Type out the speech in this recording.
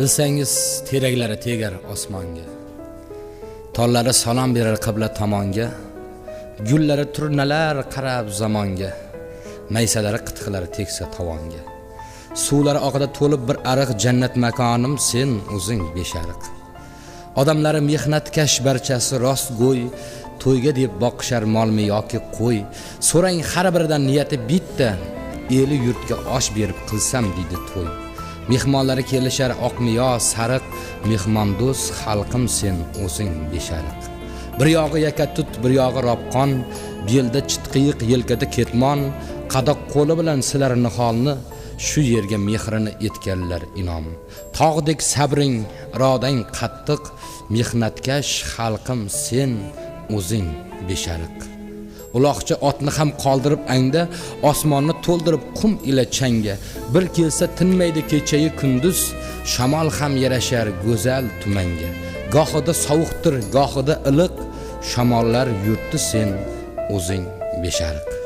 Bilsangiz teraklari tegar osmonga, tollari salom berar qibla tomonga, gullari turnalar qarab zamonga, maysalari qitiqlari teksa tovonga. Suvlari oqida to'lib bir ariq jannat makonim sen o'zing beshariq. Odamlari mehnatkash barchasi rostgo'y, to'yga deb boqishar molmi yoki qo'y. So'rang har biridan niyati bitta, eli yurtga osh berib qilsam deydi to'y. Mehmonlari kelishar oqmiyo sariq, mehmondo'st xalqim sen o'zing beshariq. Bir yog'i yakatut, bir yog'i robqon, belda chitqiyiq, yelkada ketmon, qadoq qo'li bilan silar niholni, shu yerga mehrini etganlar inom. Tog'dek sabring, irodang qattiq, mehnatkash xalqim sen o'zing beshariq. Uloqcha otni ham qoldirib angda, osmonni to'ldirib qum ila changa. Bir kelsa tinmaydi kechayi kunduz, shamol ham yarashar go'zal tumanga. Gohida sovuqdir, gohida iliq, shamollar yurti sen o'zing beshariq.